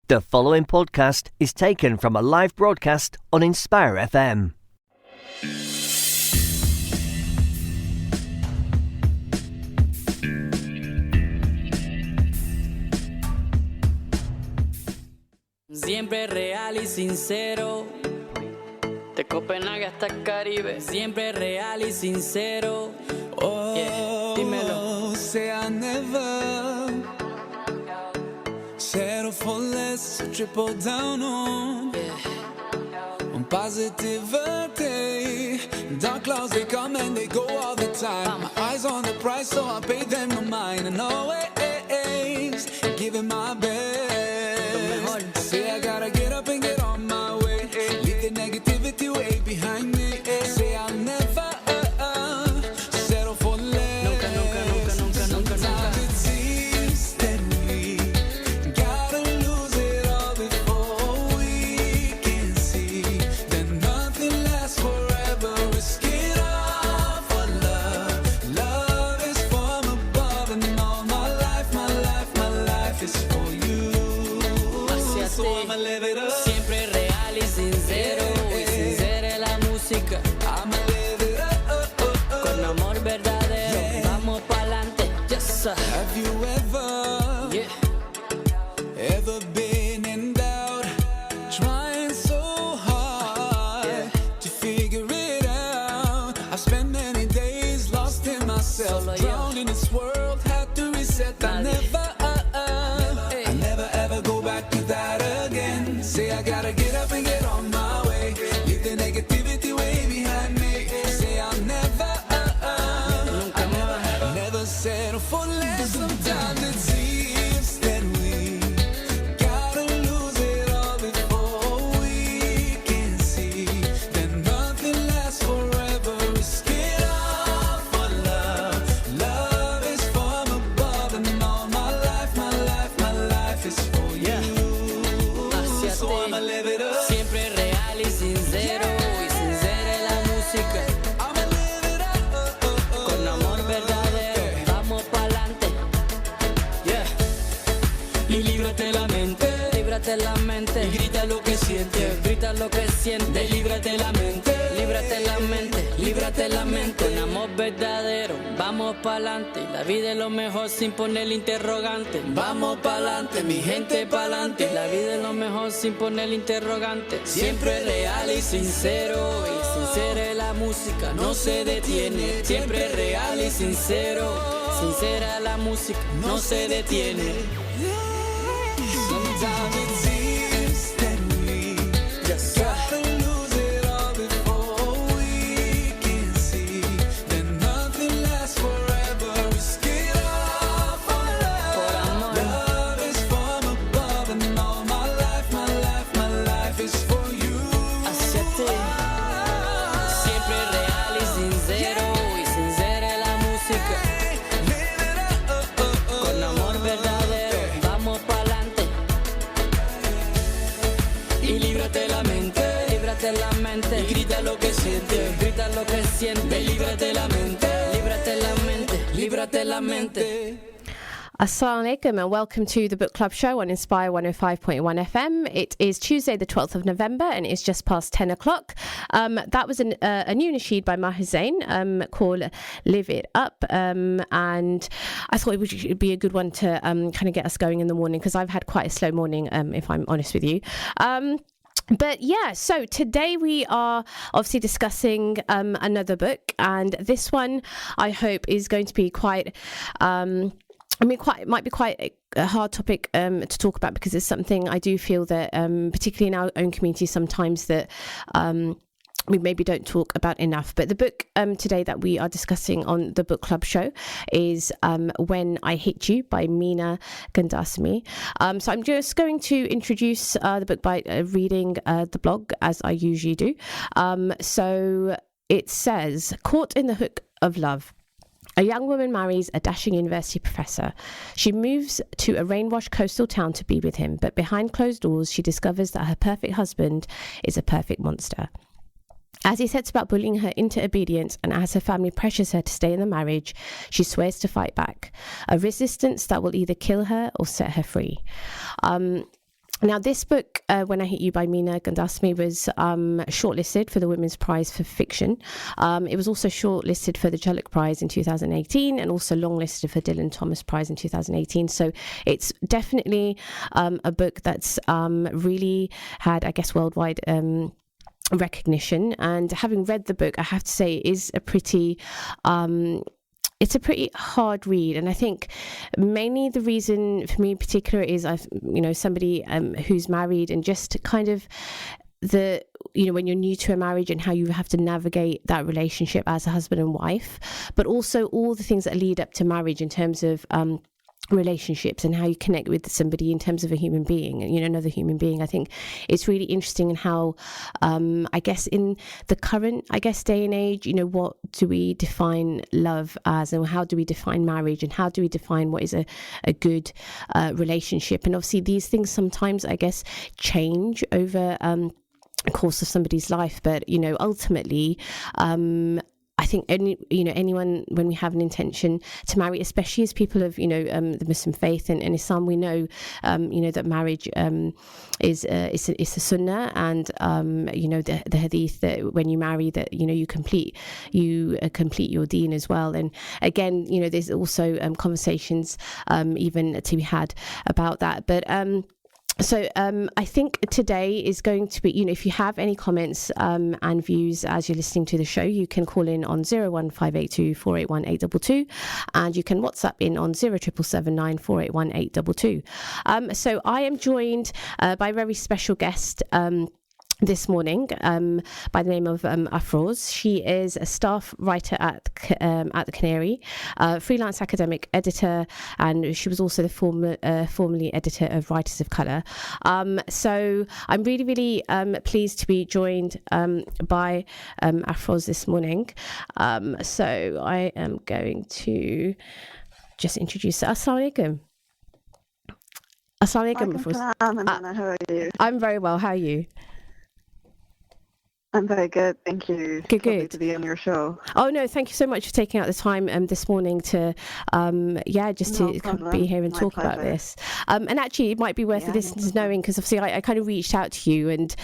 The following podcast is taken from a live broadcast on Inspire FM. Siempre real y sincero. De Copenhague hasta el Caribe. Siempre real y sincero. Oh, yeah. Dímelo. Say I never settle for less, triple down on positivity. Dark clouds, they come and they go all the time. My eyes on the prize, so I pay them no mind. And always giving my best. Say I gotta get up and get on my way. Leave the negativity way behind me. Say I'll never settle for less. Nunca. Sometimes it seems that we gotta lose it all before we can see that nothing lasts forever. Risk it all for love. Love is from above, and all my life is for you. So I'ma live it up. Siempre real y sincero. Y sincera es la música. I'ma live it up. Con amor verdadero. Vamos pa'lante. Yes, sir. Have you ever been in doubt, trying so hard to figure it out? I've spent many days lost in myself, drowned in this world, had to reset. I never ever go back to that again. Say I gotta get up and get on my way. Leave the negativity way behind me. Say I'll never settle for less. Sometimes it seems that we gotta lose it all before we can see that nothing lasts forever. Risk it all for love. Love is from above, and all my life is for you. So I'ma live it up. Siempre real y sincero. Y sincera es la música. I'ma live it up. Con amor verdadero. Vamos pa'lante. Yeah. Y líbrate la mente. Líbrate la mente. Y grita lo que sientes. Grita lo que sientes. Líbrate la mente. Líbrate la mente. Líbrate la mente. Con amor verdadero. Vamos pa'lante. La vida es lo mejor sin poner interrogante. Vamos pa'lante, mi gente pa'lante. La vida es lo mejor sin poner interrogante. Siempre real y sincero. Y sincera es la música, no se detiene. Siempre real y sincero. Sincera la música, no se detiene. Sometimes it seems that we gotta lose it all before we can see that nothing lasts forever. Risk it all for love. Love is from above, and all my life is for you. Hacia ti. Siempre real y sincero. Y sincera es la música. Live it up. Con amor verdadero. Vamos pa'lante. Y líbrate la mente. Líbrate la mente. Y grita lo que sientes. Grita lo que sientes. Líbrate la mente. Líbrate la mente. Líbrate la mente. Assalamu alaikum and welcome to the Book Club show on Inspire 105.1 FM. It is Tuesday the 12th of November and it's just past 10 o'clock. That was a new nasheed by Maher Zain called Live It Up, and I thought it would be a good one to kind of get us going in the morning because I've had quite a slow morning, if I'm honest with you. But yeah, so today we are obviously discussing another book, and this one I hope is going to be quite it might be quite a hard topic to talk about because it's something I do feel that particularly in our own community sometimes that we maybe don't talk about enough. But the book today that we are discussing on the Book Club show is When I Hit You by Meena Gandasamy. So I'm just going to introduce the book by reading the blog as I usually do. So it says, Caught in the Hook of Love. A young woman marries a dashing university professor. She moves to a rain-washed coastal town to be with him, but behind closed doors, she discovers that her perfect husband is a perfect monster. As he sets about bullying her into obedience and as her family pressures her to stay in the marriage, she swears to fight back, a resistance that will either kill her or set her free. Now, this book, When I Hit You by Meena Gandasamy, was shortlisted for the Women's Prize for Fiction. It was also shortlisted for the Jhalak Prize in 2018 and also longlisted for Dylan Thomas Prize in 2018. So it's definitely a book that's really had, I guess, worldwide recognition. And having read the book, I have to say, it is a pretty... it's a pretty hard read, and I think mainly the reason for me in particular is somebody who's married, and just kind of when you're new to a marriage and how you have to navigate that relationship as a husband and wife, but also all the things that lead up to marriage in terms of relationships and how you connect with somebody in terms of a human being, another human being. I think it's really interesting in how I guess in the current day and age, what do we define love as, and how do we define marriage, and how do we define what is a good relationship? And obviously these things sometimes, I guess, change over the course of somebody's life, but ultimately I think anyone, when we have an intention to marry, especially as people of the Muslim faith and Islam, we know that marriage is a sunnah, and the hadith that when you marry, that you complete your deen as well. And again, there's also conversations even to be had about that, but so I think today is going to be, if you have any comments and views as you're listening to the show, you can call in on 01582 481 822, and you can WhatsApp in on 0779 481 822. So I am joined by a very special guest this morning by the name of Afroz. She is a staff writer at the Canary, freelance academic editor, and she was also the formerly editor of Writers of Colour. So I'm really, really pleased to be joined by Afroz this morning. So I am going to just introduce her. Assalamu alaikum. Assalamu alaikum, Afroz. How are you? I'm very well. How are you? I'm very good, thank you. Good. To be on your show. Oh no, thank you so much for taking out the time this morning to be here and talk about this. And actually, it might be worth the listeners knowing, because obviously I kind of reached out to you, and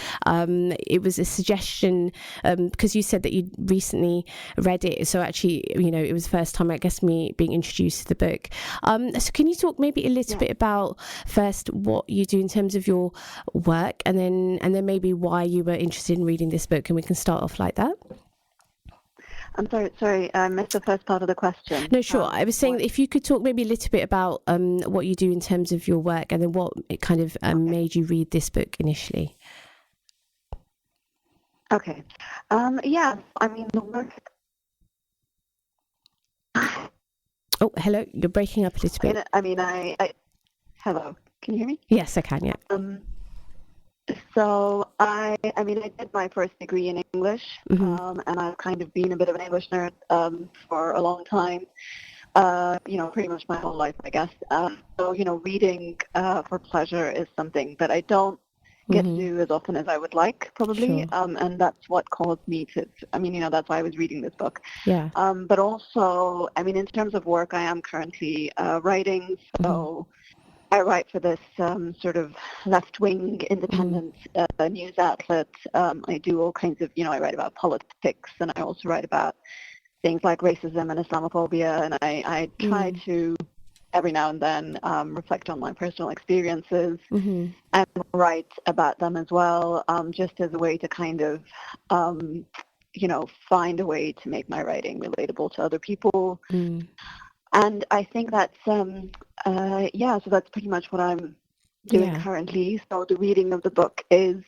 it was a suggestion because you said that you recently read it. So actually, it was the first time, I guess, me being introduced to the book. So can you talk maybe a little bit about first what you do in terms of your work, and then maybe why you were interested in reading this book? And we can start off like that. I'm sorry, I missed the first part of the question. No, sure. I was saying that if you could talk maybe a little bit about what you do in terms of your work, and then what it kind of made you read this book initially. Okay. The work... Oh, hello. You're breaking up a little bit. Hello. Can you hear me? Yes, I can, yeah. So I did my first degree in English, and I've kind of been a bit of an English nerd for a long time, pretty much my whole life, I guess. So reading for pleasure is something that I don't get to do as often as I would like, probably, Sure. And that's what caused me to, that's why I was reading this book. Yeah. But also, in terms of work, I am currently writing, so... I write for this sort of left-wing independent news outlet. I do all kinds of, I write about politics, and I also write about things like racism and Islamophobia, and I try to, every now and then, reflect on my personal experiences and write about them as well, just as a way to kind of, find a way to make my writing relatable to other people. And I think that's, so that's pretty much what I'm doing currently. So the reading of the book is,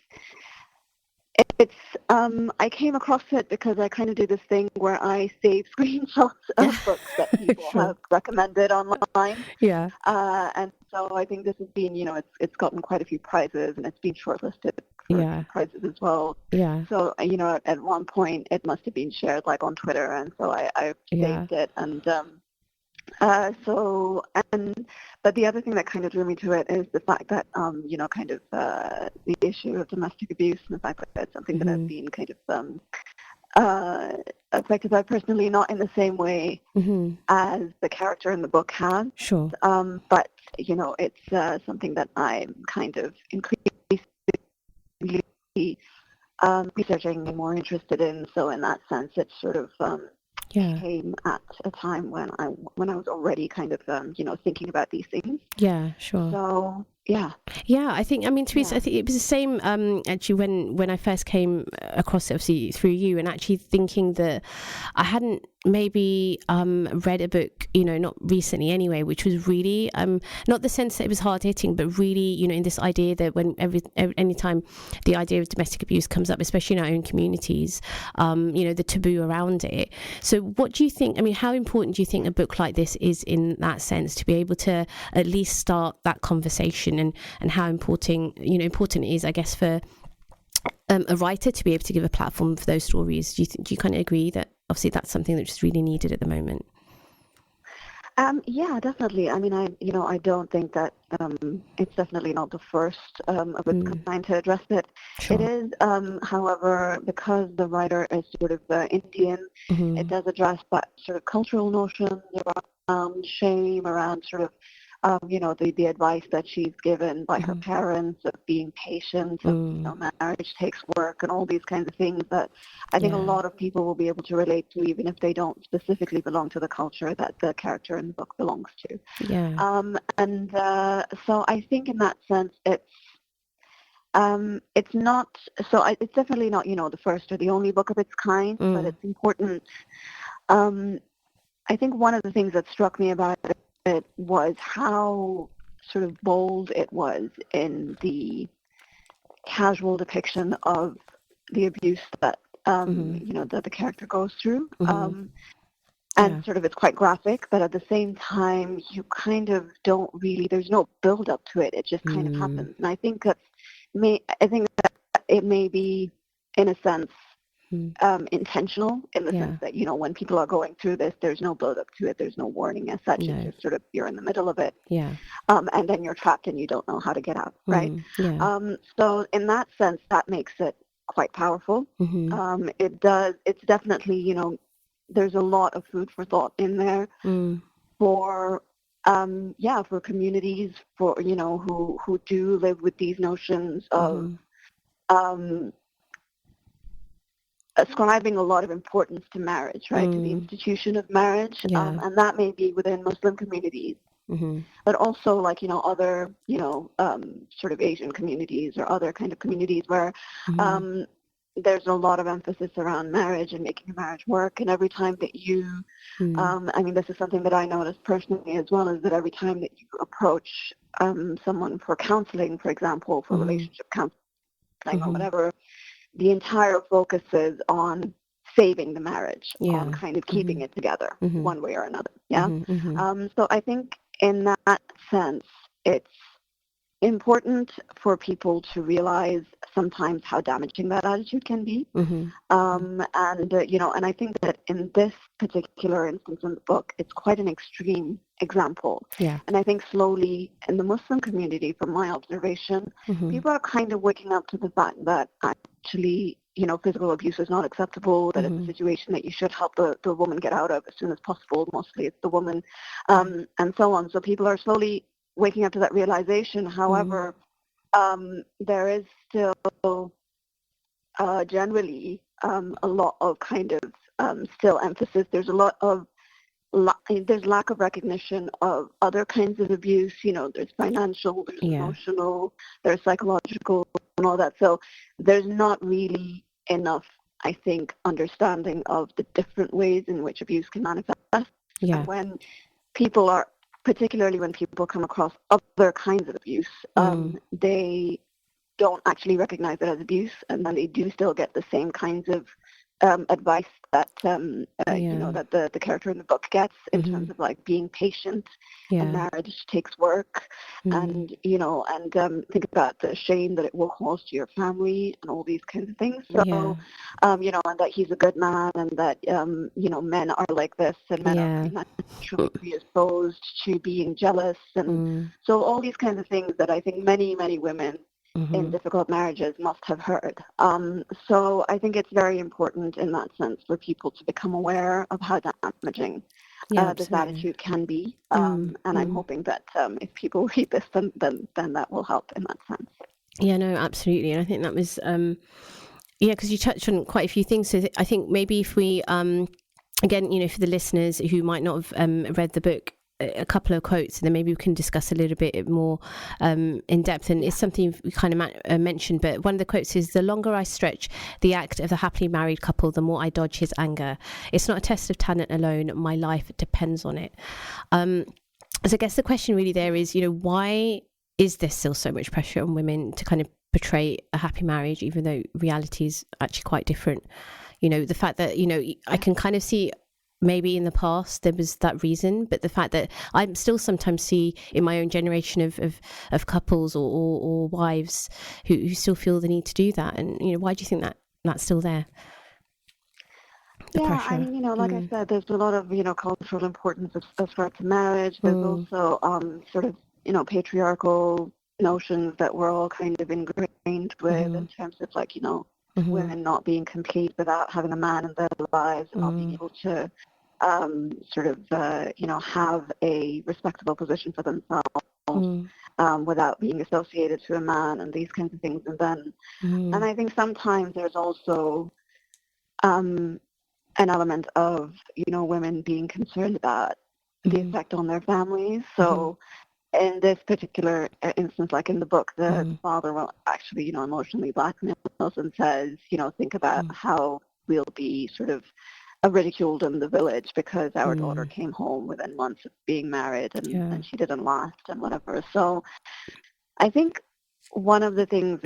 I came across it because I kind of do this thing where I save screenshots of books that people have recommended online. Yeah. And so I think this has been, it's gotten quite a few prizes, and it's been shortlisted for prizes as well. Yeah. So, at one point it must have been shared like on Twitter, and so I saved it, and but the other thing that kind of drew me to it is the fact that, the issue of domestic abuse, and the fact that it's something that I've been kind of affected by personally, not in the same way as the character in the book has. Sure. But it's something that I'm kind of increasingly researching and more interested in. So in that sense, it sort of came at a time when I was already kind of thinking about these things. Yeah, sure. So yeah. I think, Teresa, I think it was the same actually when I first came across it, obviously through you, and actually thinking that I hadn't maybe read a book, not recently anyway, which was really not the sense that it was hard hitting, but really, in this idea that when anytime the idea of domestic abuse comes up, especially in our own communities, the taboo around it. So what do you think, how important do you think a book like this is in that sense, to be able to at least start that conversation, and how important it is, I guess, for a writer to be able to give a platform for those stories? Do you kind of agree that obviously that's something that's really needed at the moment? Yeah, definitely. I don't think that it's definitely not the first of its kind to address it. Sure. It is, however, because the writer is sort of Indian, it does address sort of cultural notions around shame, around sort of the advice that she's given by her parents of being patient, of marriage takes work, and all these kinds of things that I think a lot of people will be able to relate to, even if they don't specifically belong to the culture that the character in the book belongs to. Yeah. So I think in that sense, it's not. So it's definitely not, the first or the only book of its kind, but it's important. I think one of the things that struck me about it was how sort of bold it was in the casual depiction of the abuse that that the character goes through, and sort of it's quite graphic, but at the same time you kind of don't really, there's no build up to it, it just kind of happens. And I think that it may be in a sense intentional, in the sense that when people are going through this, there's no build up to it, there's no warning as such. It's just sort of, you're in the middle of it, and then you're trapped and you don't know how to get out, right? So in that sense, that makes it quite powerful. It's definitely, there's a lot of food for thought in there for communities, for who do live with these notions of ascribing a lot of importance to marriage, right, to the institution of marriage, and that may be within Muslim communities, but also like other sort of Asian communities or other kind of communities where there's a lot of emphasis around marriage and making a marriage work. And every time that you this is something that I noticed personally as well, is that every time that you approach someone for counseling, for example, for relationship counseling or whatever, the entire focus is on saving the marriage, on kind of keeping it together one way or another. So I think in that sense, it's important for people to realize sometimes how damaging that attitude can be. And I think that in this particular instance in the book, it's quite an extreme example. And I think slowly in the Muslim community, from my observation, people are kind of waking up to the fact that actually, physical abuse is not acceptable, that it's a situation that you should help the woman get out of as soon as possible. Mostly it's the woman, and so on. So people are slowly waking up to that realization. However, there is still generally a lot of kind of still emphasis. There's a lot of there's lack of recognition of other kinds of abuse. There's financial, there's emotional, there's psychological, and all that. So there's not really enough, I think, understanding of the different ways in which abuse can manifest. And when people are, particularly when people come across other kinds of abuse, they don't actually recognize it as abuse, and then they do still get the same kinds of advice that that the character in the book gets in terms of like being patient, and marriage takes work, and think about the shame that it will cause to your family and all these kinds of things. So and that he's a good man, and that men are like this, and men are naturally predisposed to being jealous, and so all these kinds of things that I think many women in difficult marriages must have heard. So I think it's very important in that sense for people to become aware of how damaging Yeah, this absolutely. attitude can be. And I'm hoping that if people read this, then that will help in that sense. Yeah, no, absolutely. And I think that was, yeah, because you touched on quite a few things. So I think maybe if we, again, you know, for the listeners who might not have read the book, a couple of quotes, and then maybe we can discuss a little bit more in depth. And it's something we kind of mentioned, but one of the quotes is, "The longer I stretch the act of the happily married couple, the more I dodge his anger. It's not a test of talent alone. My life depends on it." So I guess the question really there is, you know, why is there still so much pressure on women to kind of portray a happy marriage, even though reality is actually quite different? You know, the fact that, you know, I can kind of see maybe in the past there was that reason, but the fact that I still sometimes see in my own generation of couples or wives who still feel the need to do that. And, you know, why do you think that that's still there? The Yeah, pressure. I mean, you know, like I said, there's a lot of, you know, cultural importance as far to marriage. There's also sort of, you know, patriarchal notions that we're all kind of ingrained with in terms of, like, you know, women not being complete without having a man in their lives and not being able to sort of, you know, have a respectable position for themselves without being associated to a man and these kinds of things. And then, and I think sometimes there's also an element of, you know, women being concerned about the effect on their families. So in this particular instance, like in the book, the father will actually, you know, emotionally blackmails and says, you know, think about how we'll be sort of ridiculed in the village because our daughter came home within months of being married and she didn't last and whatever. So I think one of the things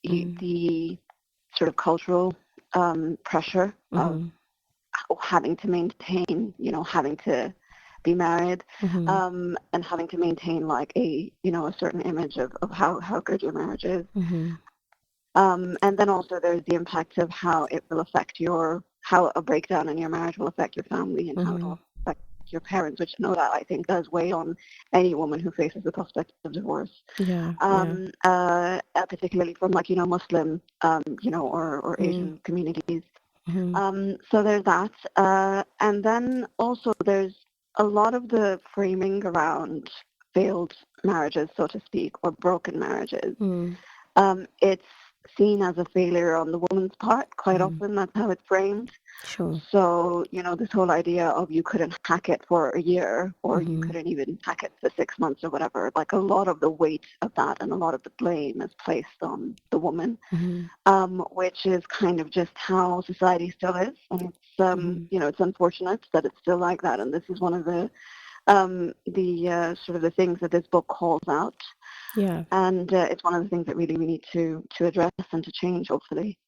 is the sort of cultural pressure of having to maintain, you know, having to be married and having to maintain like a, you know, a certain image of how good your marriage is. And then also there's the impact of how it will affect how a breakdown in your marriage will affect your family and how it will affect your parents, which, you know, that I think does weigh on any woman who faces the prospect of divorce. Particularly from, like, you know, Muslim, you know, or Asian communities. So there's that. And then also there's a lot of the framing around failed marriages, so to speak, or broken marriages. It's seen as a failure on the woman's part. Quite often that's how it's framed. So, you know, this whole idea of you couldn't hack it for a year or you couldn't even hack it for 6 months or whatever, like a lot of the weight of that and a lot of the blame is placed on the woman, which is kind of just how society still is. And it's, you know, it's unfortunate that it's still like that. And this is one of the sort of the things that this book calls out. And it's one of the things that really we need to address and to change, hopefully.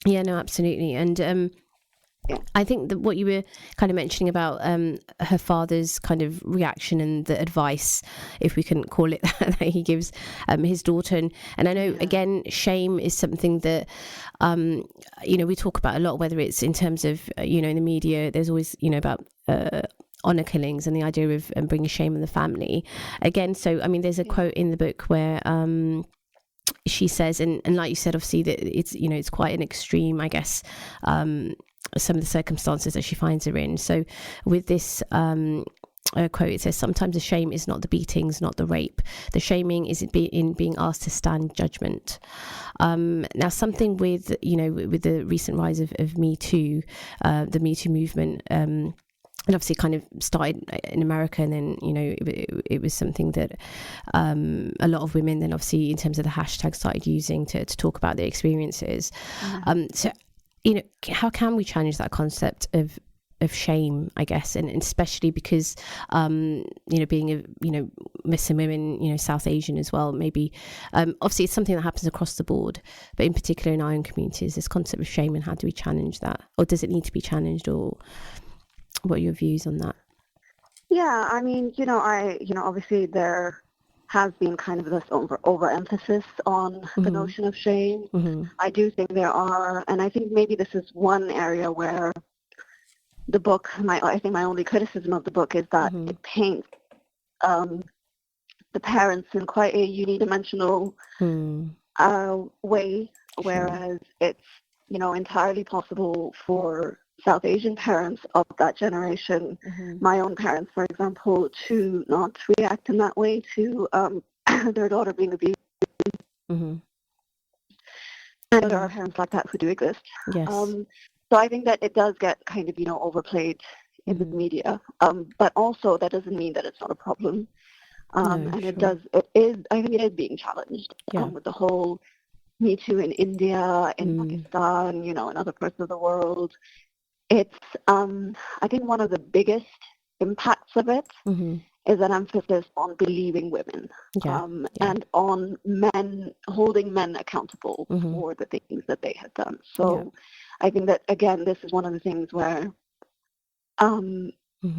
Yeah, no, absolutely. And I think that what you were kind of mentioning about her father's kind of reaction and the advice, if we can call it that he gives his daughter. And I know, again, shame is something that, you know, we talk about a lot, whether it's in terms of, you know, in the media, there's always, you know, about honor killings and the idea of bringing shame on the family. Again, so, I mean, there's a quote in the book where she says, and like you said, obviously, that it's, you know, it's quite an extreme, I guess, some of the circumstances that she finds her in. So with this quote, it says, "Sometimes the shame is not the beatings, not the rape. The shaming is in being asked to stand judgment." Now, something with, you know, with the recent rise of Me Too, the Me Too movement, and obviously kind of started in America, and then, you know, it was something that a lot of women then obviously in terms of the hashtag started using to talk about their experiences. So, you know, how can we challenge that concept of shame, I guess, and especially because, you know, being a, you know, Muslim women, you know, South Asian as well, maybe, obviously it's something that happens across the board, but in particular in our own communities, this concept of shame, and how do we challenge that? Or does it need to be challenged, or what are your views on that? Yeah, I mean, you know, obviously there has been kind of this overemphasis on the notion of shame. I do think there are, and I think maybe this is one area where the book, I think my only criticism of the book is that it paints the parents in quite a unidimensional way, whereas it's, you know, entirely possible for South Asian parents of that generation, my own parents, for example, to not react in that way to their daughter being abused. And there are parents like that who do exist. Yes. So I think that it does get kind of, overplayed in the media. But also that doesn't mean that it's not a problem. And I think it is being challenged with the whole Me Too in India, in Pakistan, in other parts of the world. It's, I think one of the biggest impacts of it is an emphasis on believing women and on men, holding men accountable for the things that they have done. So I think that, again, this is one of the things where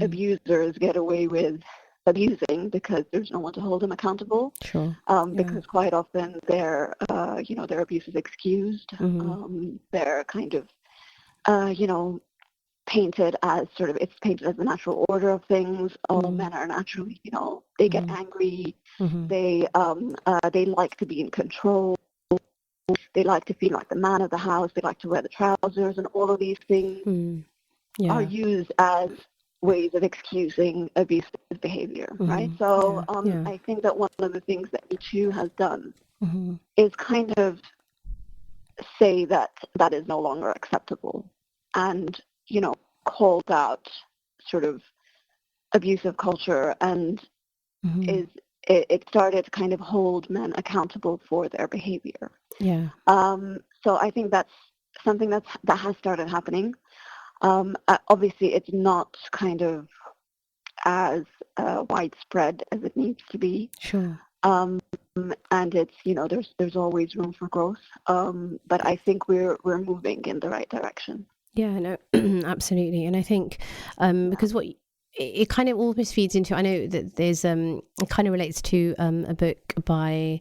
abusers get away with abusing because there's no one to hold them accountable. Sure. Because quite often their abuse is excused. They're kind of, painted as it's painted as the natural order of things. All men are naturally, they get angry. They like to be in control. They like to feel like the man of the house. They like to wear the trousers, and all of these things are used as ways of excusing abusive behavior, right? So I think that one of the things that Me Too has done is kind of say that that is no longer acceptable, and called out sort of abusive culture, and it started to kind of hold men accountable for their behavior. So I think that's something that has started happening. Obviously, it's not kind of as widespread as it needs to be. Sure. And it's there's always room for growth. But I think we're moving in the right direction. Yeah, no, absolutely. And I think because what it kind of almost feeds into, I know that there's it kind of relates to a book by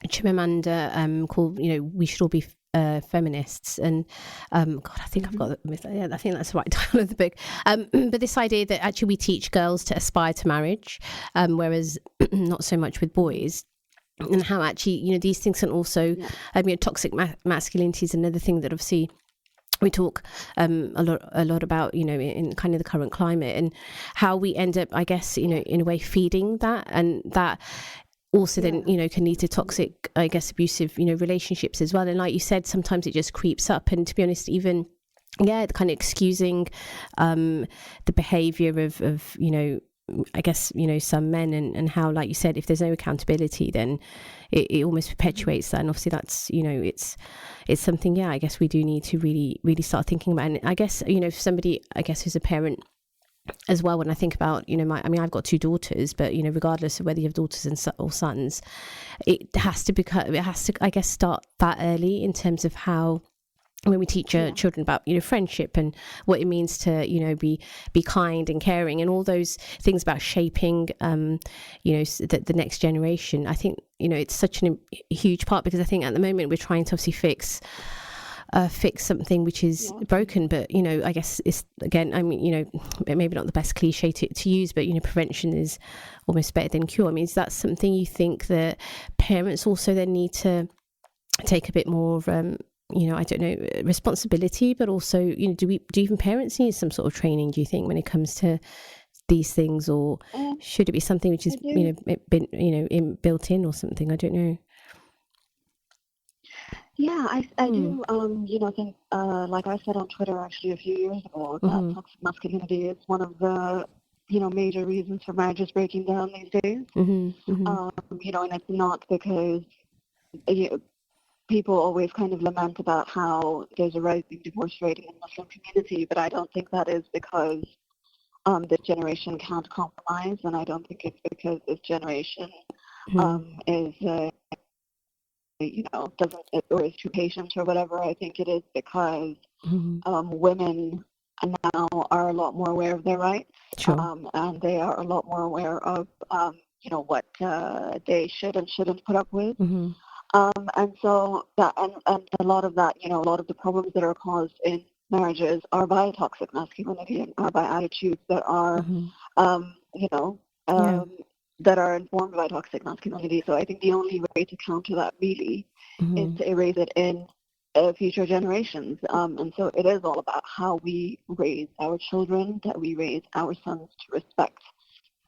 Chimamanda called We Should All Be Feminists, and God, I think I've got I think that's the right title of the book. But this idea that actually we teach girls to aspire to marriage, whereas not so much with boys. And how actually these things can also toxic masculinity is another thing that obviously we talk a lot about, in kind of the current climate, and how we end up, I guess, in a way feeding that, and that also then, can lead to toxic, I guess, abusive, relationships as well. And like you said, sometimes it just creeps up. And to be honest, even, kind of excusing the behavior of I guess, some men, and how, like you said, if there's no accountability, then it almost perpetuates that. And obviously that's, it's something, I guess we do need to really, really start thinking about. And I guess, for somebody, I guess, who's a parent as well, when I think about, I've got 2 daughters, but, regardless of whether you have daughters or sons, it has to, I guess, start that early in terms of how, when we teach children about friendship and what it means to be kind and caring and all those things about shaping the next generation. I think it's such a huge part, because I think at the moment we're trying to obviously fix something which is broken, but I guess it's, again, maybe not the best cliche to use, but prevention is almost better than cure. Is that something you think that parents also then need to take a bit more of I don't know, responsibility, but also, do even parents need some sort of training, do you think, when it comes to these things, or should it be something which is, been built in or something? I don't know. Yeah, I do, think, like I said on Twitter actually a few years ago, that toxic masculinity is one of the, major reasons for marriages breaking down these days. And it's not because, people always kind of lament about how there's a rising divorce rate in the Muslim community, but I don't think that is because this generation can't compromise, and I don't think it's because this generation is, doesn't, or is too patient or whatever. I think it is because women now are a lot more aware of their rights, and they are a lot more aware of, what they should and shouldn't put up with. And so that, and a lot of that, a lot of the problems that are caused in marriages are by toxic masculinity and are by attitudes that are, that are informed by toxic masculinity. So I think the only way to counter that really is to erase it in future generations. And so it is all about how we raise our children, that we raise our sons to respect,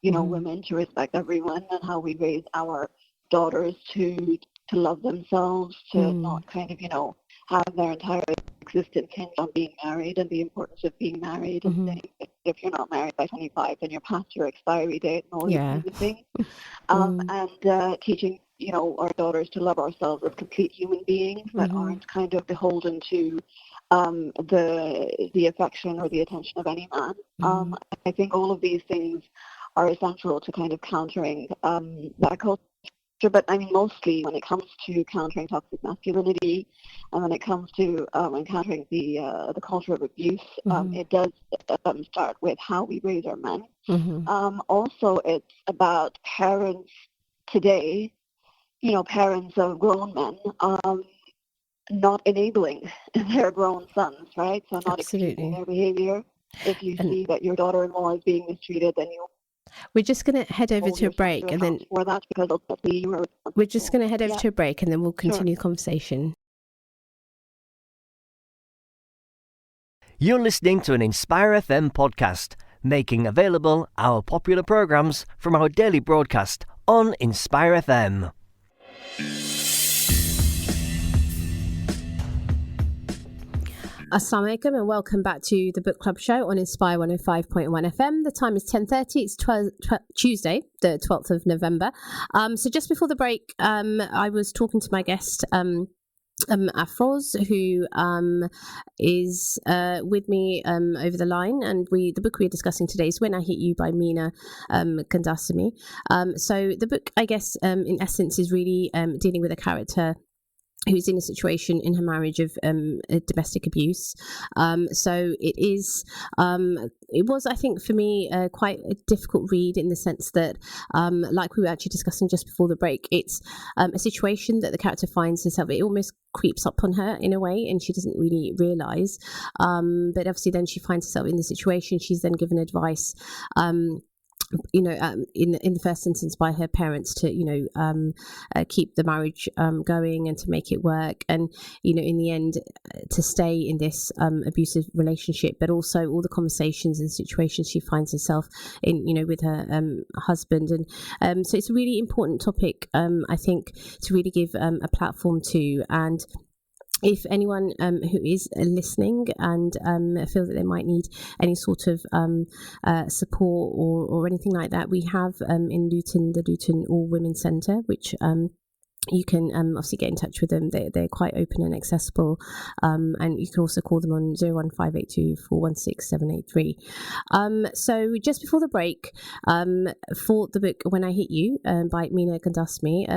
women, to respect everyone, and how we raise our daughters to love themselves, to not kind of, have their entire existence hinged on being married and the importance of being married and saying that if you're not married by 25, then you're past your expiry date and all these kinds of things. And teaching, our daughters to love ourselves as complete human beings that aren't kind of beholden to the affection or the attention of any man. I think all of these things are essential to kind of countering that culture. But I mean, mostly when it comes to countering toxic masculinity, and when it comes to encountering the culture of abuse, it does start with how we raise our men. Also, it's about parents today, parents of grown men, not enabling their grown sons, right? So not excusing their behavior. If you see that your daughter-in-law is being mistreated, then we're just going to head over to a break, and then we're just going to head over to a break, and then we'll continue the conversation. You're listening to an Inspire FM podcast, making available our popular programs from our daily broadcast on Inspire FM. Assalamu alaikum and welcome back to the Book Club Show on Inspire 105.1 FM. The time is 10:30. It's Tuesday, the 12th of November. So just before the break, I was talking to my guest, Afroz, who is with me over the line, and the book we're discussing today is When I Hit You by Mina Kandasamy. So the book, I guess, in essence, is really dealing with a character who's in a situation in her marriage of domestic abuse. So it was, I think, for me, quite a difficult read in the sense that, like we were actually discussing just before the break, it's a situation that the character finds herself, it almost creeps up on her in a way, and she doesn't really realise. But obviously then she finds herself in the situation. She's then given advice, in the first instance by her parents to keep the marriage going and to make it work, and in the end to stay in this abusive relationship, but also all the conversations and situations she finds herself in with her husband. And so it's a really important topic, I think, to really give a platform to. And if anyone who is listening and feel that they might need any sort of support or anything like that, we have in Luton the Luton All Women Centre, which you can obviously get in touch with them. They're quite open and accessible, and you can also call them on 01582 416 783. So just before the break, for the book When I Hit You by Mina Kandasamy,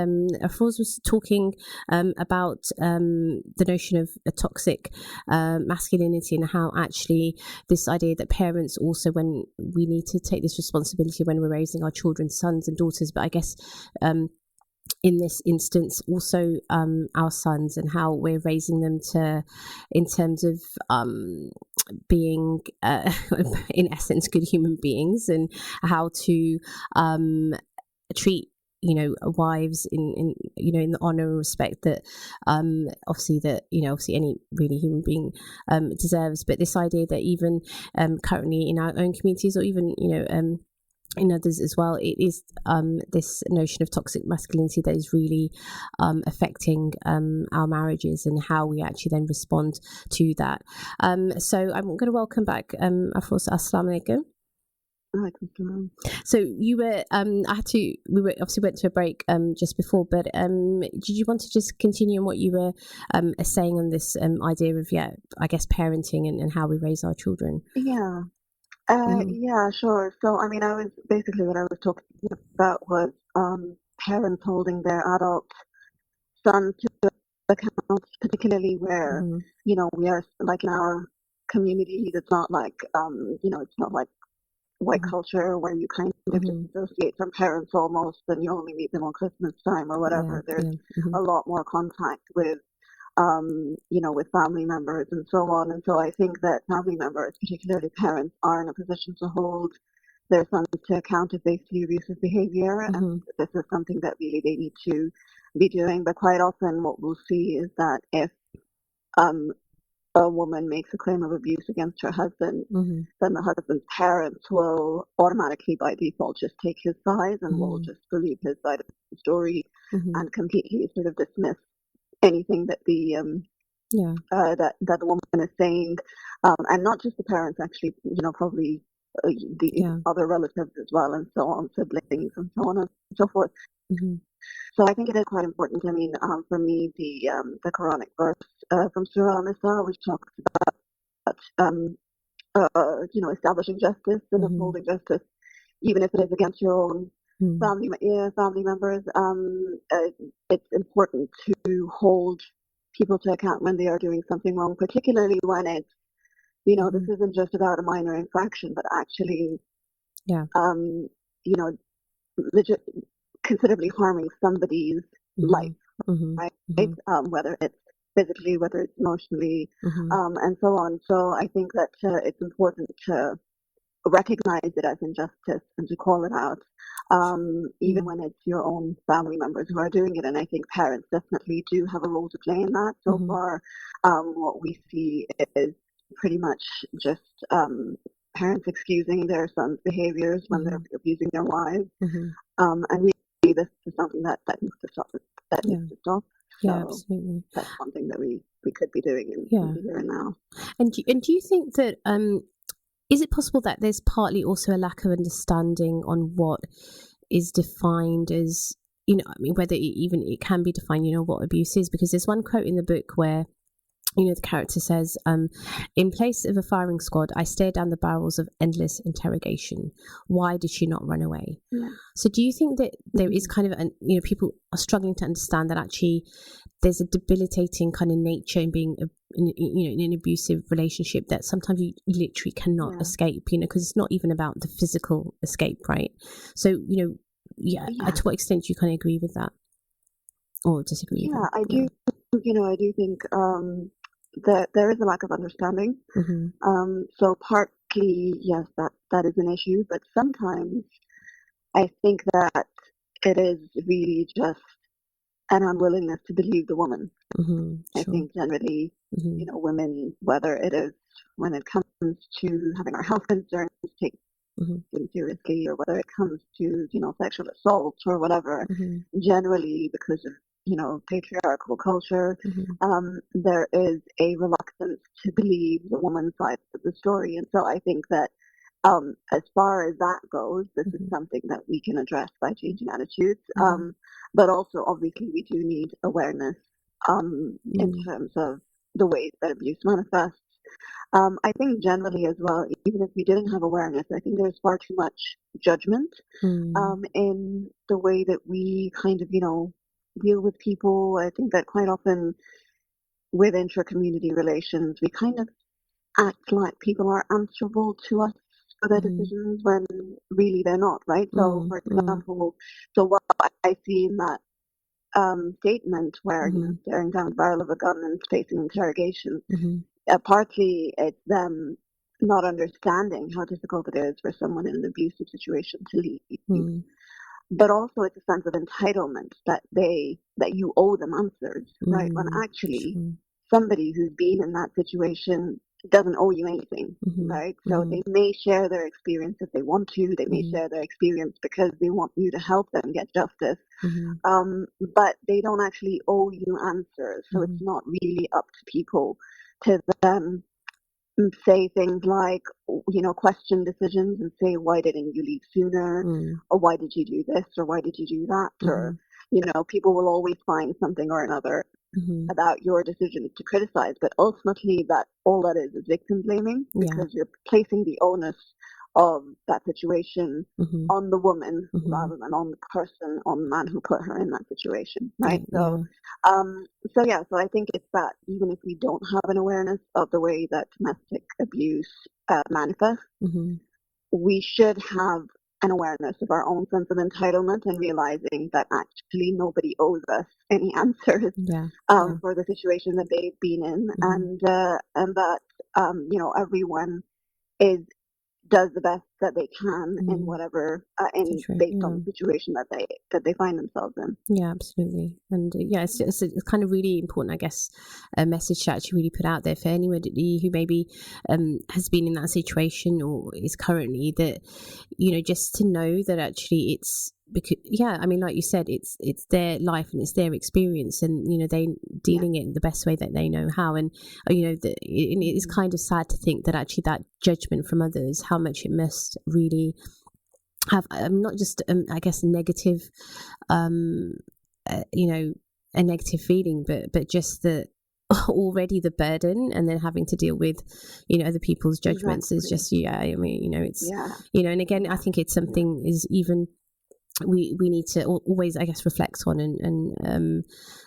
Afroz was talking about the notion of a toxic masculinity, and how actually this idea that parents also, when we need to take this responsibility when we're raising our children's sons and daughters, but I guess in this instance also our sons, and how we're raising them in terms of being in essence good human beings, and how to treat wives in the honor and respect that obviously any really human being deserves. But this idea that even currently in our own communities, or even in others as well, it is this notion of toxic masculinity that is really affecting our marriages, and how we actually then respond to that. So I'm going to welcome back Afroz. Assalamu alaikum. So you were we obviously went to a break just before, but did you want to just continue on what you were saying on this idea of I guess parenting and how we raise our children? Yeah, sure. So, I mean, what I was talking about was parents holding their adult sons to account, particularly where, we are, like, in our community, it's not like, it's not like white culture where you kind of disassociate from parents almost, and you only meet them on Christmas time or whatever. There's a lot more contact with with family members and so on. And so I think that family members, particularly parents, are in a position to hold their sons to account if they see abusive behavior. And this is something that really they need to be doing. But quite often what we'll see is that if um, a woman makes a claim of abuse against her husband, then the husband's parents will automatically, by default, just take his side and will just believe his side of the story and completely sort of dismiss anything that the that the woman is saying, and not just the parents, actually, probably the other relatives as well, and so on, siblings, and so on and so forth. So I think it is quite important. I mean, for me, the Quranic verse from Surah Al-Nisa, which talks about establishing justice and upholding justice, even if it is against your own family members. It's important to hold people to account when they are doing something wrong, particularly when it's, this isn't just about a minor infraction, but actually, considerably harming somebody's life, right? Whether it's physically, whether it's emotionally, and so on. So I think that it's important to recognize it as injustice and to call it out, even when it's your own family members who are doing it. And I think parents definitely do have a role to play in that. So far, what we see is pretty much just parents excusing their sons' behaviors when they're abusing their wives. And really, this is something that needs to stop. That needs to stop. Yeah, So absolutely. that's something that we could be doing in the here and now. And do you think that is it possible that there's partly also a lack of understanding on what is defined as, whether it can be defined, what abuse is? Because there's one quote in the book where, the character says, in place of a firing squad, I stared down the barrels of endless interrogation. Why did she not run away? Yeah. So do you think that there is kind of, people are struggling to understand that actually there's a debilitating kind of nature in being, in an abusive relationship that sometimes you literally cannot escape, because it's not even about the physical escape, right? So, to what extent do you kind of agree with that or disagree with that? I do. I do think that there is a lack of understanding. So partly, yes, that is an issue, but sometimes I think that it is really just an unwillingness to believe the woman. I think generally, women, whether it is when it comes to having our health concerns taken seriously, or whether it comes to, sexual assault or whatever, generally because of, patriarchal culture, there is a reluctance to believe the woman's side of the story. And so I think that as far as that goes, this is something that we can address by changing attitudes. But also, obviously, we do need awareness in terms of the ways that abuse manifests. I think generally as well, even if we didn't have awareness, I think there's far too much judgment in the way that we kind of, deal with people. I think that quite often with intra-community relations, we kind of act like people are answerable to us for their decisions when really they're not, right? So, for example, so what I see in that statement where, staring down the barrel of a gun and facing interrogation, partly it's them not understanding how difficult it is for someone in an abusive situation to leave. But also it's a sense of entitlement that you owe them answers, right? When actually somebody who's been in that situation doesn't owe you anything, right? So they may share their experience if they want to. They may share their experience because they want you to help them get justice. But they don't actually owe you answers. So it's not really up to people to then say things like, question decisions and say, why didn't you leave sooner? Or why did you do this? Or why did you do that? Or, people will always find something or another about your decisions to criticize. But ultimately, all that is victim blaming, because you're placing the onus of that situation on the woman rather than on the person, on the man who put her in that situation, right? So I think it's that even if we don't have an awareness of the way that domestic abuse manifests, we should have an awareness of our own sense of entitlement and realizing that actually nobody owes us any answers for the situation that they've been in, and that everyone is does the best that they can in whatever based on the situation that they find themselves in. Yeah, absolutely. And it's kind of really important, I guess, a message to actually really put out there for anybody who maybe has been in that situation or is currently, that, you know, just to know that actually it's because, I mean, like you said, it's their life and it's their experience, and, you know, they dealing it in the best way that they know how. And, you know, it is kind of sad to think that actually that judgment from others, how much it must really have not just I guess a negative you know, a negative feeling, but just the already the burden, and then having to deal with, you know, other people's judgments is just I mean, you know, it's you know, and again, I think it's something is even we need to always, I guess, reflect on, and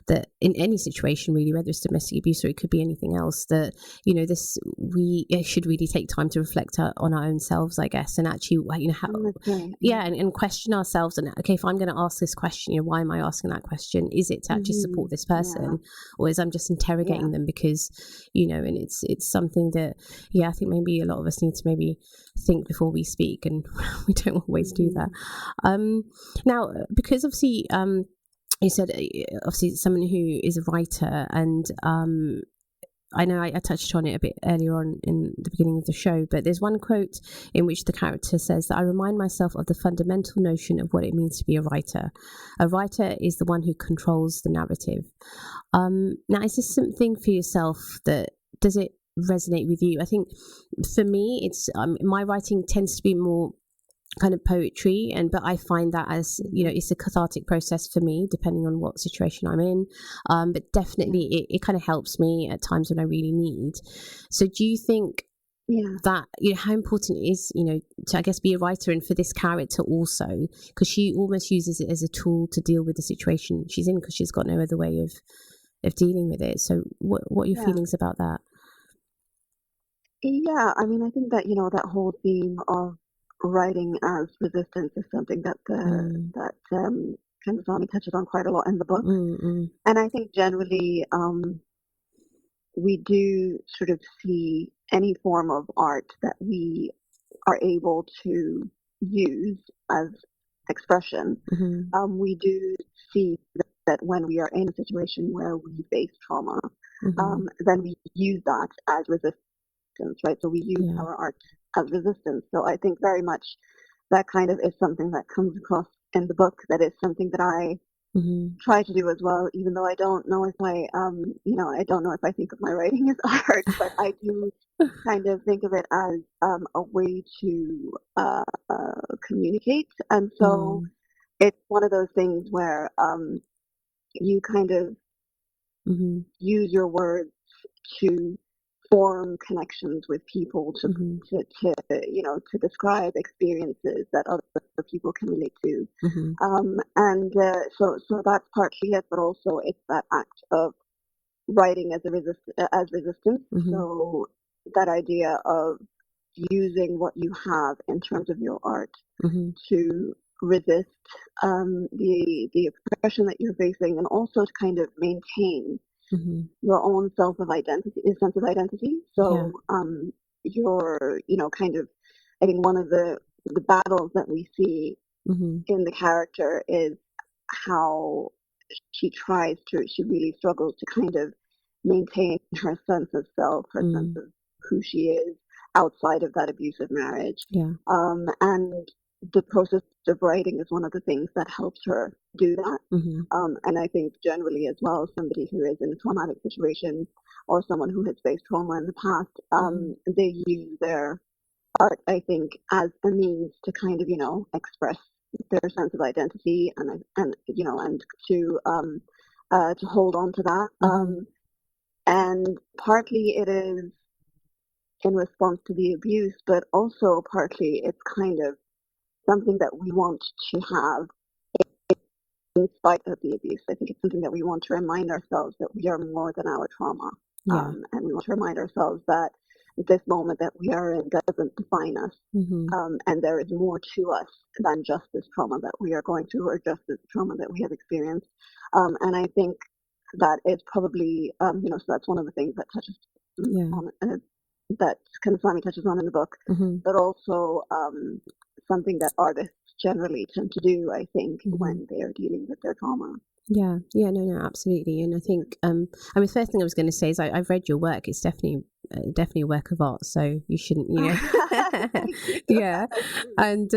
that in any situation really, whether it's domestic abuse or it could be anything else, that, you know, this we should really take time to reflect on our own selves, I guess, and actually, you know, how and question ourselves. And okay, if I'm going to ask this question, you know, why am I asking that question? Is it to actually support this person, or is I'm just interrogating them because, you know, and it's something that I think maybe a lot of us need to maybe think before we speak, and we don't always do that. Now, because obviously, you said obviously someone who is a writer, and I know I touched on it a bit earlier on in the beginning of the show, but there's one quote in which the character says that I remind myself of the fundamental notion of what it means to be a writer. A writer is the one who controls the narrative. Now, is this something for yourself that, does it resonate with you? I think for me, it's my writing tends to be more kind of poetry, but I find that, as you know, it's a cathartic process for me depending on what situation I'm in, but definitely it kind of helps me at times when I really need. So do you think that, you know, how important it is, you know, to, I guess, be a writer, and for this character also, because she almost uses it as a tool to deal with the situation she's in, because she's got no other way of dealing with it. So what are your feelings about that? I mean, I think that, you know, that whole theme of writing as resistance is something that Kanzami touches on quite a lot in the book. And I think generally we do sort of see any form of art that we are able to use as expression. We do see that when we are in a situation where we face trauma, then we use that as resistance, right? So we use our art as resistance. So I think very much that kind of is something that comes across in the book. That is something that I try to do as well, even though I don't know if I I don't know if I think of my writing as art, but I do kind of think of it as a way to communicate. And so it's one of those things where you kind of use your words to form connections with people, to you know, to describe experiences that other people can relate to, and so that's partly it, but also it's that act of writing as resistance. So that idea of using what you have in terms of your art to resist the oppression that you're facing, and also to kind of maintain your own sense of identity. So you're, you know, kind of, I think one of the battles that we see in the character is how she really struggles to kind of maintain her sense of self, her sense of who she is outside of that abusive marriage. And the process of writing is one of the things that helps her do that. And I think generally as well, somebody who is in a traumatic situation, or someone who has faced trauma in the past, they use their art, I think, as a means to kind of, you know, express their sense of identity, and you know, and to hold on to that. And partly it is in response to the abuse, but also partly it's kind of something that we want to have in spite of the abuse. I think it's something that we want to remind ourselves that we are more than our trauma. And we want to remind ourselves that this moment that we are in doesn't define us. And there is more to us than just this trauma that we are going through, or just this trauma that we have experienced. And I think that is probably, you know, so that's one of the things that touches on that kind of Swami touches on in the book, but also something that artists generally tend to do, I think, when they are dealing with their trauma. No, absolutely. And I think, the first thing I was going to say is I've read your work. It's definitely a work of art. So you shouldn't, yeah. And,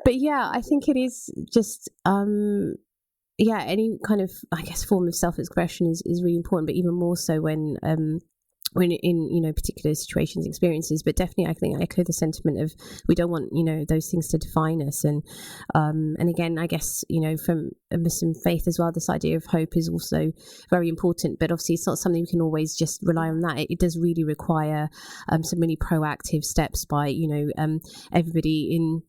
but yeah, I think it is just, any kind of, I guess, form of self-expression is really important, but even more so when in particular situations, experiences. But definitely I think I echo the sentiment of we don't want those things to define us, and again I guess from a Muslim faith as well, this idea of hope is also very important, but obviously it's not something we can always just rely on that. It does really require some really proactive steps by everybody in,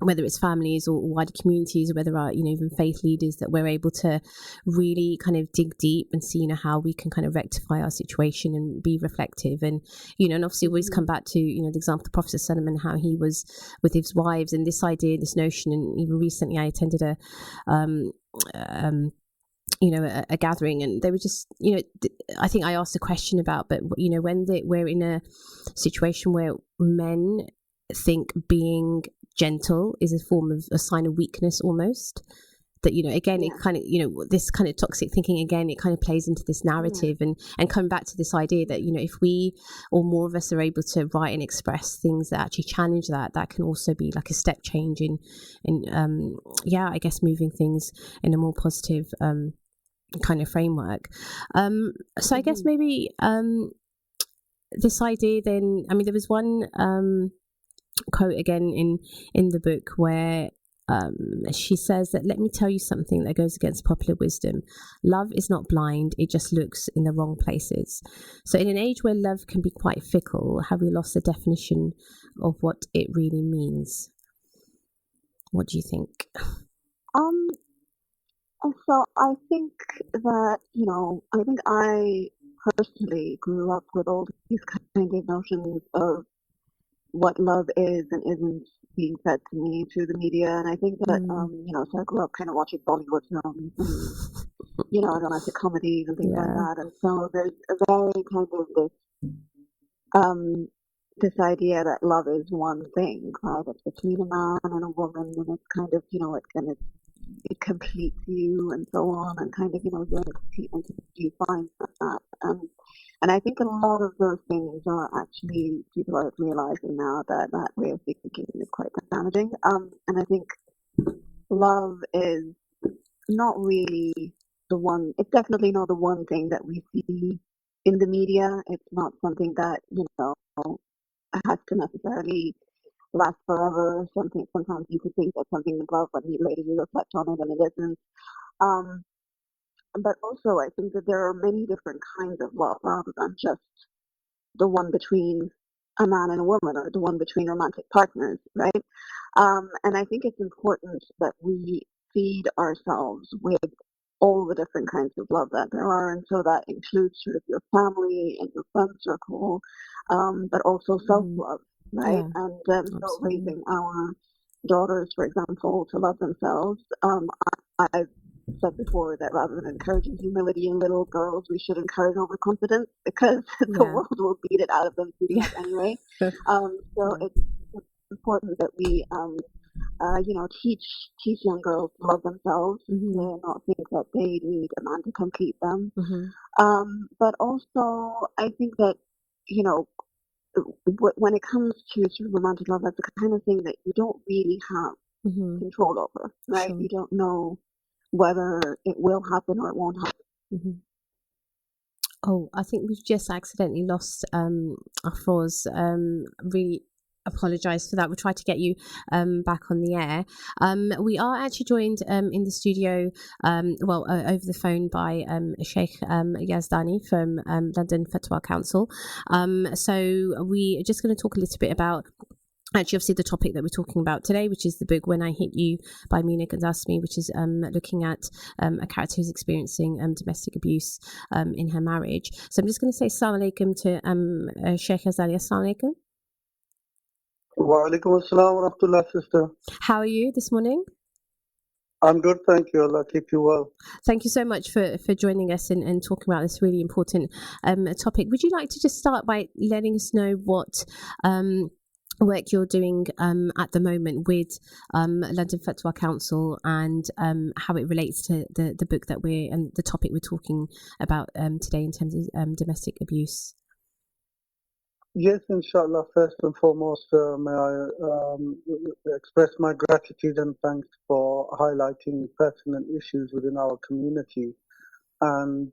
whether it's families or wider communities, or whether our even faith leaders, that we're able to really kind of dig deep and see how we can kind of rectify our situation and be reflective, and and obviously always come back to the example of the Prophet Sallallahu Alaihi Wasallam and how he was with his wives, and this idea, this notion. And even recently I attended a gathering, and they were just I think I asked a question about, but when we're in a situation where men think being gentle is a form of a sign of weakness almost, that again it kind of this kind of toxic thinking, again it kind of plays into this narrative, and come back to this idea that if we or more of us are able to write and express things that actually challenge that can also be like a step change in I guess moving things in a more positive kind of framework. So I guess maybe this idea then, there was one quote again in the book where she says that, "Let me tell you something that goes against popular wisdom. Love is not blind, it just looks in the wrong places." So in an age where love can be quite fickle, have we lost the definition of what it really means? What do you think? So I think that, I think I personally grew up with all these kind of notions of what love is and isn't being fed to me through the media. And I think that, so I grew up kind of watching Bollywood films and, romantic comedies and things like that. And so there's a very kind of this idea that love is one thing, right? It's between a man and a woman, and it's kind of, it completes you and so on, and kind of, you're incomplete until you find that. And I think a lot of those things are actually, people are realizing now that that way of thinking is quite damaging. And I think love is not really it's definitely not the one thing that we see in the media. It's not something that, has to necessarily last forever. Sometimes you could think that something is love, but later you reflect on it and it isn't. But also I think that there are many different kinds of love rather than just the one between a man and a woman, or the one between romantic partners, right? And I think it's important that we feed ourselves with all the different kinds of love that there are, and so that includes sort of your family and your friend circle, but also self-love, right? And so raising our daughters, for example, to love themselves. I've said before that rather than encouraging humility in little girls, we should encourage overconfidence, because the world will beat it out of them too much anyway. So it's important that we teach young girls to love themselves, to not think that they need a man to complete them. But also I think that, when it comes to sort of romantic love, that's the kind of thing that you don't really have control over, right? You don't know whether it will happen or it won't happen. Oh, I think we've just accidentally lost Afroz. Really apologise for that. We'll try to get you back on the air. We are actually joined in the studio, over the phone by Sheikh Yazdani from London Fatwa Council. So we are just going to talk a little bit about, actually, obviously, the topic that we're talking about today, which is the book When I Hit You by Mina Gandasmi, which is looking at a character who's experiencing domestic abuse in her marriage. So I'm just going to say assalamu alaikum to Sheikh Yazdani. Assalamu alaikum. Wa alaikum assalam wa rahmatullah, sister. How are you this morning? I'm good, thank you. Allah keep you well. Thank you so much for joining us and talking about this really important topic. Would you like to just start by letting us know what work you're doing at the moment with London Fatwa Council and how it relates to the book that and the topic we're talking about today in terms of domestic abuse? Yes, inshallah. First and foremost, may I express my gratitude and thanks for highlighting pertinent issues within our community. And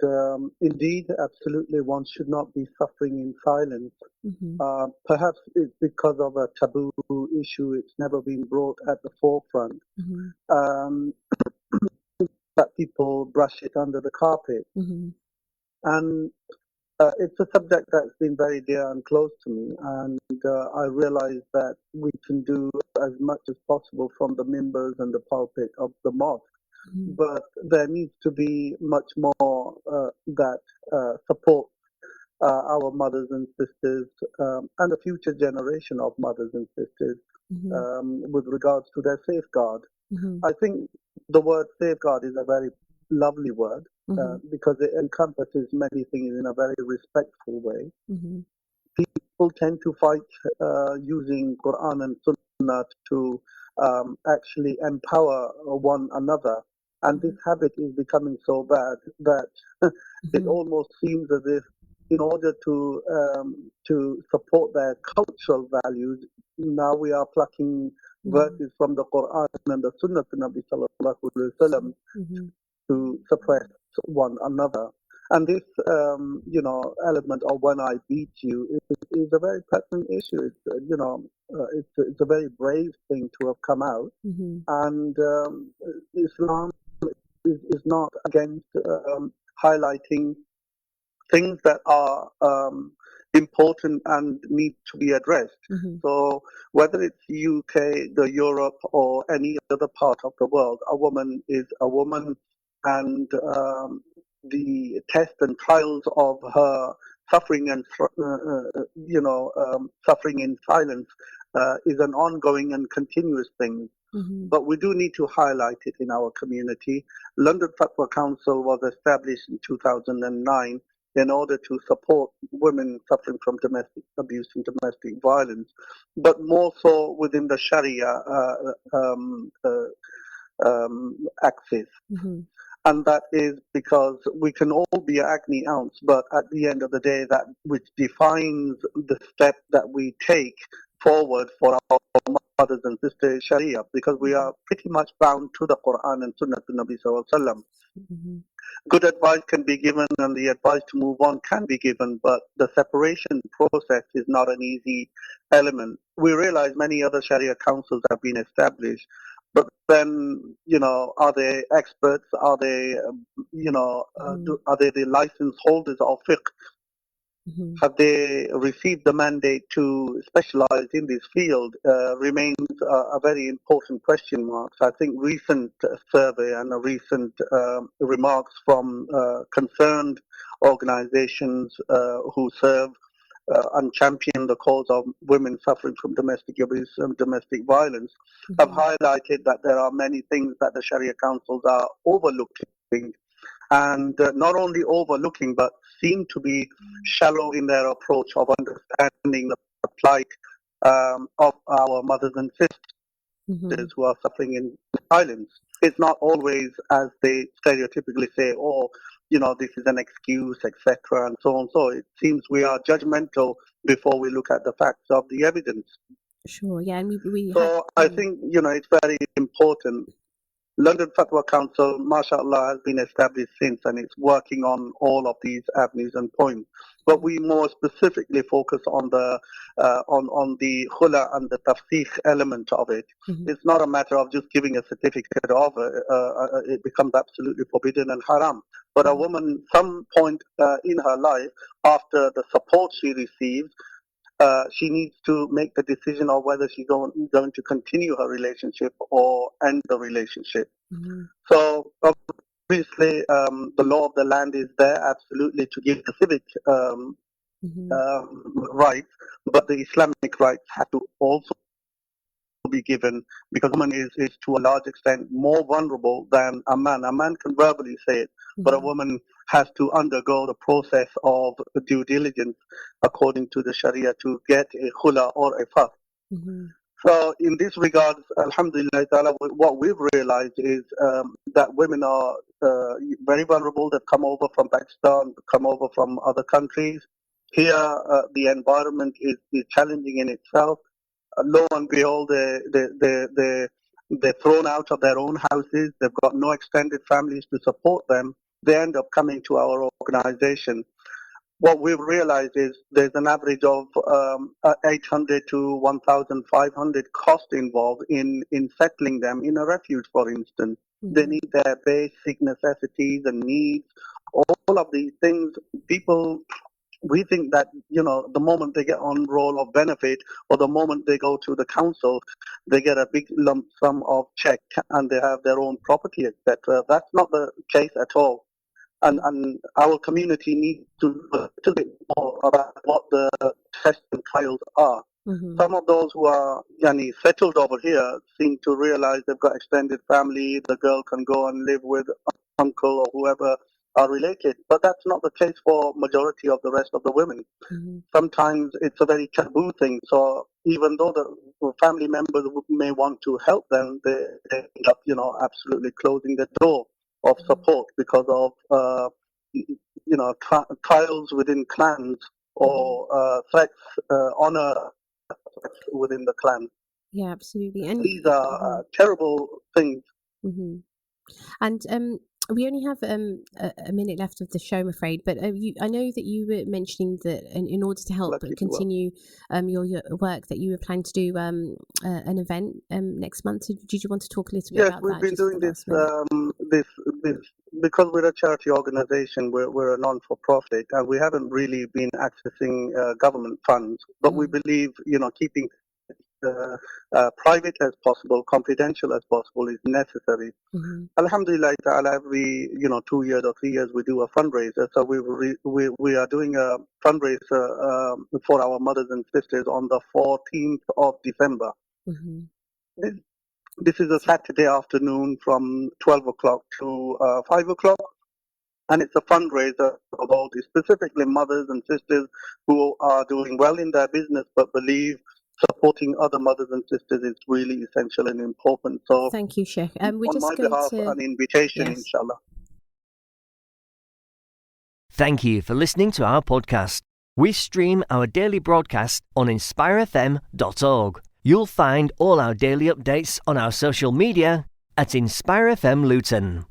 indeed, absolutely, one should not be suffering in silence. Mm-hmm. Perhaps it's because of a taboo issue, it's never been brought at the forefront. Mm-hmm. That people brush it under the carpet. Mm-hmm. And it's a subject that's been very dear and close to me, and I realize that we can do as much as possible from the members and the pulpit of the mosque, but there needs to be much more that supports our mothers and sisters and the future generation of mothers and sisters with regards to their safeguard. I think the word safeguard is a very lovely word. Because it encompasses many things in a very respectful way. People tend to fight using Quran and Sunnah to actually empower one another. And this habit is becoming so bad that it almost seems as if in order to support their cultural values, now we are plucking verses from the Quran and the Sunnah of Nabi Sallallahu Alaihi Wasallam to suppress one another. And this, element of when I beat you is a very pertinent issue. It's, it's a very brave thing to have come out. And Islam is not against highlighting things that are important and need to be addressed. So whether it's UK, the Europe, or any other part of the world, a woman is a woman, and the tests and trials of her suffering and suffering in silence is an ongoing and continuous thing. But we do need to highlight it in our community. London Fatwa Council was established in 2009 in order to support women suffering from domestic abuse and domestic violence, but more so within the Sharia axis. And that is because we can all be agni ounce, but at the end of the day, that which defines the step that we take forward for our mothers and sisters is Sharia, because we are pretty much bound to the Quran and Sunnah to Nabi Sallallahu Alaihi Wasallam. Good advice can be given and the advice to move on can be given, but the separation process is not an easy element. We realize many other Sharia councils have been established, but then, are they experts? Are they, are they the license holders of fiqh? Have they received the mandate to specialize in this field? Remains a very important question mark. So I think recent survey and recent remarks from concerned organizations who serve and champion the cause of women suffering from domestic abuse and domestic violence have highlighted that there are many things that the Sharia councils are overlooking, and not only overlooking but seem to be shallow in their approach of understanding the plight of our mothers and sisters who are suffering in silence. It's not always as they stereotypically say, this is an excuse, etc., and so on. So it seems we are judgmental before we look at the facts of the evidence. Sure, yeah. And I think, it's very important. London Fatwa Council, mashallah, has been established since, and it's working on all of these avenues and points. But we more specifically focus on the khula and the tafsikh element of it. It's not a matter of just giving a certificate of it. It becomes absolutely forbidden and haram. But a woman, some point in her life, after the support she receives, she needs to make the decision of whether she's going to continue her relationship or end the relationship. So obviously, the law of the land is there absolutely to give the civic rights, but the Islamic rights have to also be given, because a woman is to a large extent more vulnerable than a man. A man can verbally say it, but a woman has to undergo the process of due diligence according to the Sharia to get a khula or a fas. So in this regard, alhamdulillah ta'ala, what we've realized is that women are very vulnerable. They've come over from Pakistan, come over from other countries. Here, the environment is challenging in itself. Lo and behold, they're thrown out of their own houses. They've got no extended families to support them. They end up coming to our organization. What we've realized is there's an average of 800 to 1,500 cost involved in settling them in a refuge, for instance. They need their basic necessities and needs. All of these things, people, we think that, the moment they get on roll of benefit or the moment they go to the council, they get a big lump sum of check and they have their own property, etc. That's not the case at all. And our community needs to know a little bit more about what the tests and trials are. Some of those who are settled over here seem to realize they've got extended family, the girl can go and live with uncle or whoever are related. But that's not the case for majority of the rest of the women. Sometimes it's a very taboo thing. So even though the family members may want to help them, they end up, absolutely closing the door of support because of trials within clans or threats, honor threats within the clan. Yeah, absolutely. And these are terrible things. And we only have a minute left of the show, I'm afraid. But I know that you were mentioning that in order to help continue your work, that you were planning to do an event next month. So did you want to talk a little bit about that? Yes, we've been doing this because we're a charity organization. We're a non-for-profit, and we haven't really been accessing government funds. But we believe, keeping private as possible, confidential as possible is necessary. Alhamdulillah ta'ala, every 2 years or 3 years we do a fundraiser. So we are doing a fundraiser for our mothers and sisters on the 14th of December. This is a Saturday afternoon from 12 o'clock to 5 o'clock. And it's a fundraiser about specifically mothers and sisters who are doing well in their business but believe supporting other mothers and sisters is really essential and important. So thank you, Sheikh. We're on just my going behalf, to... an invitation, inshallah. Thank you for listening to our podcast. We stream our daily broadcast on inspirefm.org. You'll find all our daily updates on our social media at Inspire FM Luton.